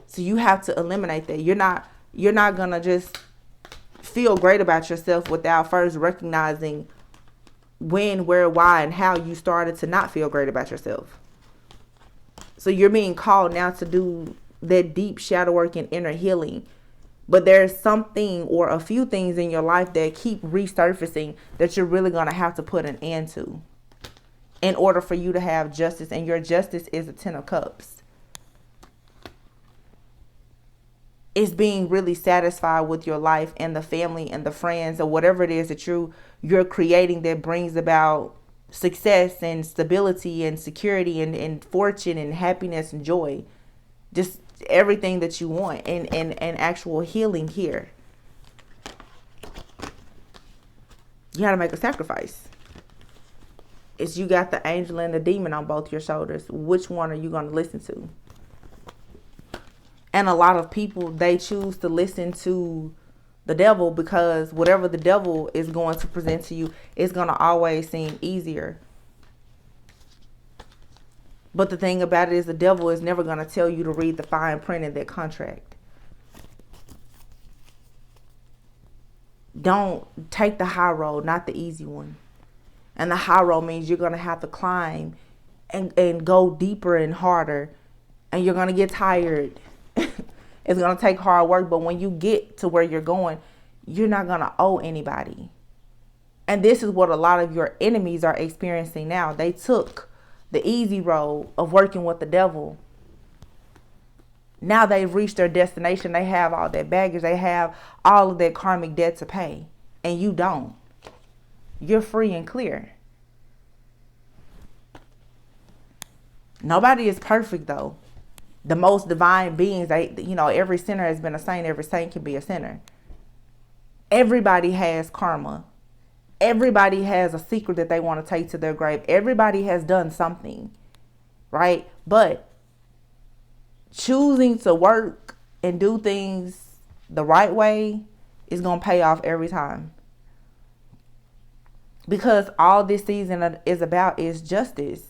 S1: So you have to eliminate that. You're not going to just feel great about yourself without first recognizing when, where, why, and how you started to not feel great about yourself. So you're being called now to do that deep shadow work and inner healing. But there's something or a few things in your life that keep resurfacing that you're really going to have to put an end to in order for you to have justice. And your justice is the 10 of Cups. is being really satisfied with your life and the family and the friends or whatever it is that you're creating that brings about success and stability and security and fortune and happiness and joy. Just everything that you want and actual healing here. You got to make a sacrifice. It's you got the angel and the demon on both your shoulders. Which one are you going to listen to? And a lot of people, they choose to listen to the devil because whatever the devil is going to present to you is going to always seem easier. But the thing about it is the devil is never going to tell you to read the fine print in that contract. Don't take the high road, not the easy one. And the high road means you're going to have to climb and go deeper and harder. And you're going to get tired. It's going to take hard work. But when you get to where you're going, you're not going to owe anybody. And this is what a lot of your enemies are experiencing now. They took the easy road of working with the devil. Now they've reached their destination. They have all that baggage. They have all of that karmic debt to pay. And you don't. You're free and clear. Nobody is perfect, though. The most divine beings, every sinner has been a saint. Every saint can be a sinner. Everybody has karma. Everybody has a secret that they want to take to their grave. Everybody has done something, right? But choosing to work and do things the right way is going to pay off every time. Because all this season is about is justice.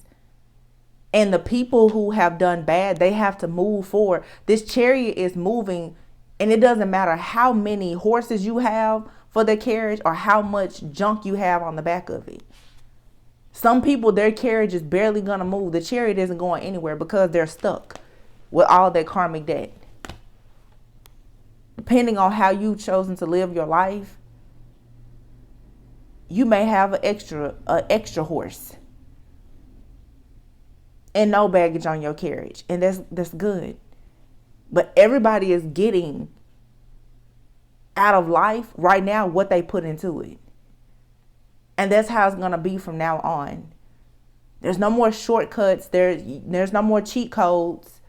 S1: And the people who have done bad, they have to move forward. This chariot is moving, and it doesn't matter how many horses you have for the carriage or how much junk you have on the back of it. Some people, their carriage is barely going to move. The chariot isn't going anywhere because they're stuck with all that karmic debt. Depending on how you've chosen to live your life, you may have an extra horse and no baggage on your carriage. And that's good. But everybody is getting out of life right now what they put into it. And that's how it's going to be from now on. There's no more shortcuts. There's no more cheat codes.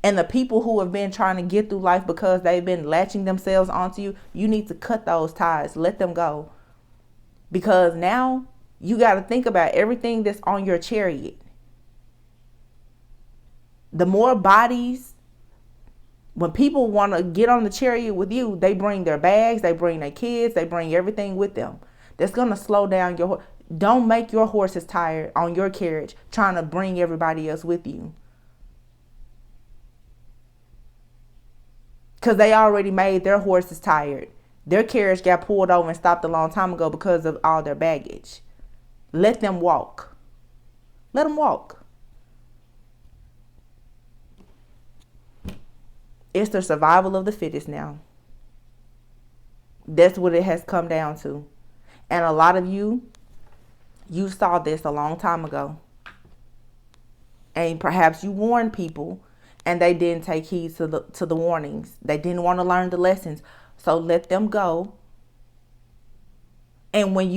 S1: And the people who have been trying to get through life because they've been latching themselves onto you, you need to cut those ties. Let them go. Because now you got to think about everything that's on your chariot. The more bodies, when people want to get on the chariot with you, they bring their bags, they bring their kids, they bring everything with them. That's going to slow down your horse. Don't make your horses tired on your carriage trying to bring everybody else with you. Because they already made their horses tired. Their carriage got pulled over and stopped a long time ago because of all their baggage. Let them walk. Let them walk. It's the survival of the fittest now. That's what it has come down to. And a lot of you saw this a long time ago. And perhaps you warned people and they didn't take heed to the warnings. They didn't want to learn the lessons. So let them go. And when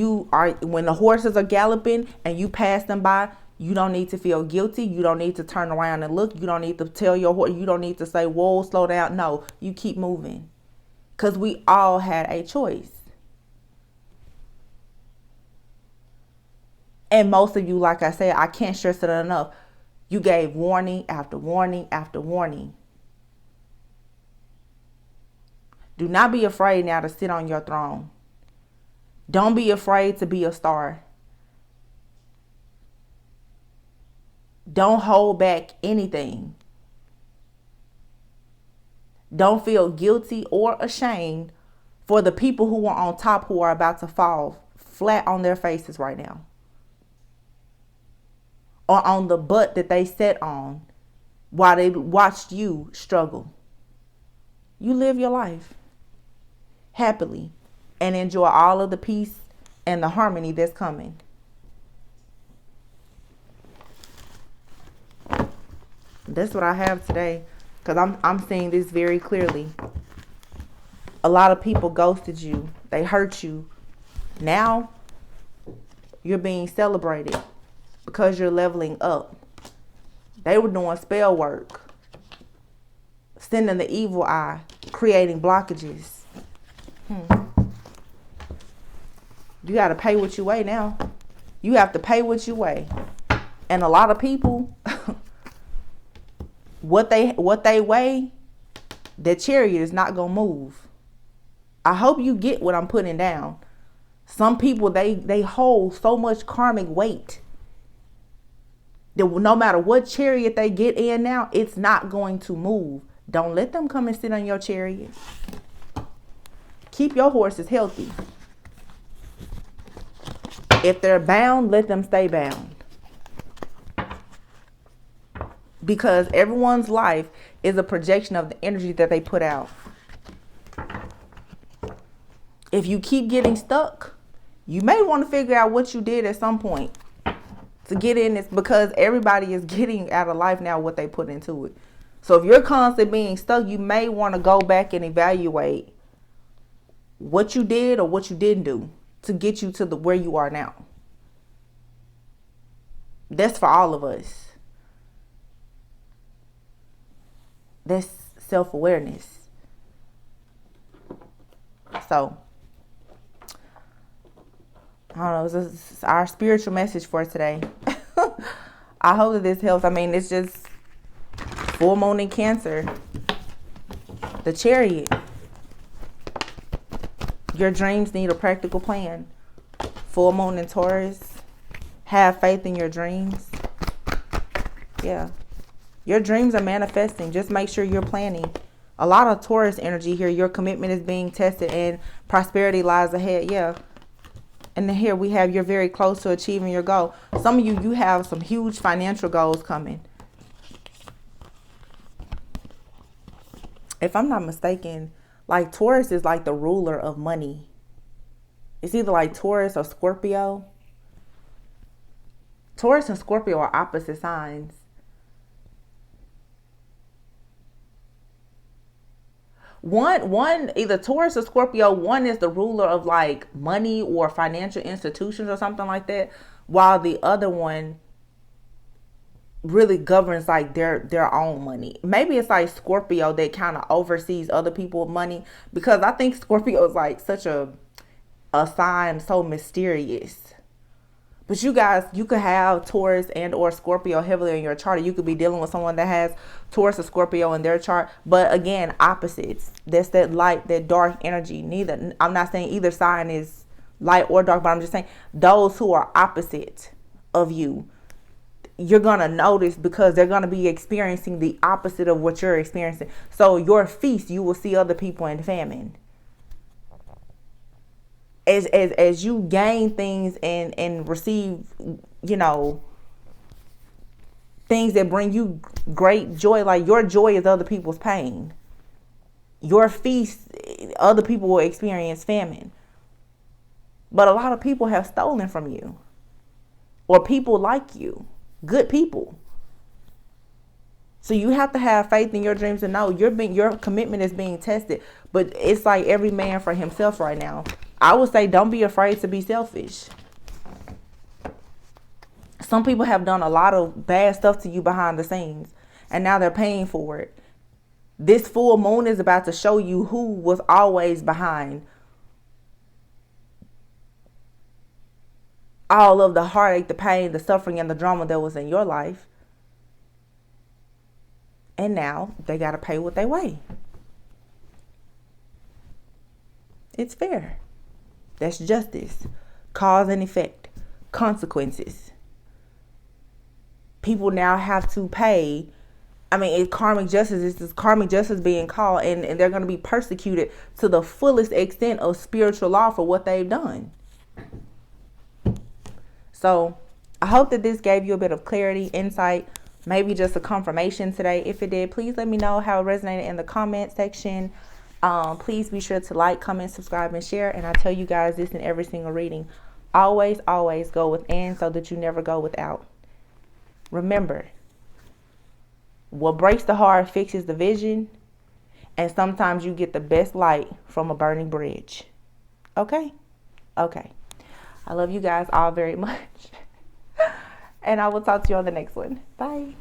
S1: the horses are galloping and you pass them by, you don't need to feel guilty. You don't need to turn around and look. You don't need to tell your horse. You don't need to say, whoa, slow down. No, you keep moving. Because we all had a choice. And most of you, like I said, I can't stress it enough. You gave warning after warning after warning. Do not be afraid now to sit on your throne. Don't be afraid to be a star. Don't hold back anything. Don't feel guilty or ashamed for the people who are on top who are about to fall flat on their faces right now. Or on the butt that they sat on while they watched you struggle. You live your life happily and enjoy all of the peace and the harmony that's coming. That's what I have today, because I'm seeing this very clearly. A lot of people ghosted you. They hurt you. Now, you're being celebrated because you're leveling up. They were doing spell work, sending the evil eye, creating blockages. You got to pay what you weigh now. You have to pay what you weigh. And a lot of people, what they weigh, the chariot is not going to move. I hope you get what I'm putting down. Some people, they hold so much karmic weight that no matter what chariot they get in now, it's not going to move. Don't let them come and sit on your chariot. Keep your horses healthy. If they're bound, let them stay bound. Because everyone's life is a projection of the energy that they put out. If you keep getting stuck, you may want to figure out what you did at some point to get in this, because everybody is getting out of life now what they put into it. So if you're constantly being stuck, you may want to go back and evaluate what you did or what you didn't do to get you to where you are now. That's for all of us. That's self-awareness. So, I don't know, this is our spiritual message for today. I hope that this helps. I mean, it's just full moon in Cancer. The Chariot. Your dreams need a practical plan. Full moon in Taurus. Have faith in your dreams. Yeah. Your dreams are manifesting. Just make sure you're planning. A lot of Taurus energy here. Your commitment is being tested and prosperity lies ahead. Yeah. And then here we have you're very close to achieving your goal. Some of you have some huge financial goals coming. If I'm not mistaken, like Taurus is like the ruler of money. It's either like Taurus or Scorpio. Taurus and Scorpio are opposite signs. One, either Taurus or Scorpio, one is the ruler of like money or financial institutions or something like that, while the other one really governs like their own money. Maybe it's like Scorpio that kind of oversees other people's money, because I think Scorpio is like such a sign, so mysterious. But you guys, you could have Taurus and or Scorpio heavily in your chart. You could be dealing with someone that has Taurus or Scorpio in their chart. But again, opposites. That's that light, that dark energy. Neither, I'm not saying either sign is light or dark, but I'm just saying those who are opposite of you, you're going to notice, because they're going to be experiencing the opposite of what you're experiencing. So your feast, you will see other people in famine. As you gain things and receive, you know, things that bring you great joy, like your joy is other people's pain. Your feast, other people will experience famine. But a lot of people have stolen from you, or people like you, good people. So you have to have faith in your dreams and know your commitment is being tested. But it's like every man for himself right now. I would say don't be afraid to be selfish. Some people have done a lot of bad stuff to you behind the scenes, and now they're paying for it. This full moon is about to show you who was always behind all of the heartache, the pain, the suffering, and the drama that was in your life. And now they got to pay what they weigh. It's fair. That's justice. Cause and effect. Consequences. People now have to pay. I mean, it's karmic justice. It's this karmic justice being called, and they're going to be persecuted to the fullest extent of spiritual law for what they've done. So I hope that this gave you a bit of clarity, insight, maybe just a confirmation today. If it did, please let me know how it resonated in the comment section. Please be sure to like, comment, subscribe, and share. And I tell you guys this in every single reading. Always, always go within so that you never go without. Remember, what breaks the heart fixes the vision. And sometimes you get the best light from a burning bridge. Okay? Okay. I love you guys all very much. And I will talk to you on the next one. Bye.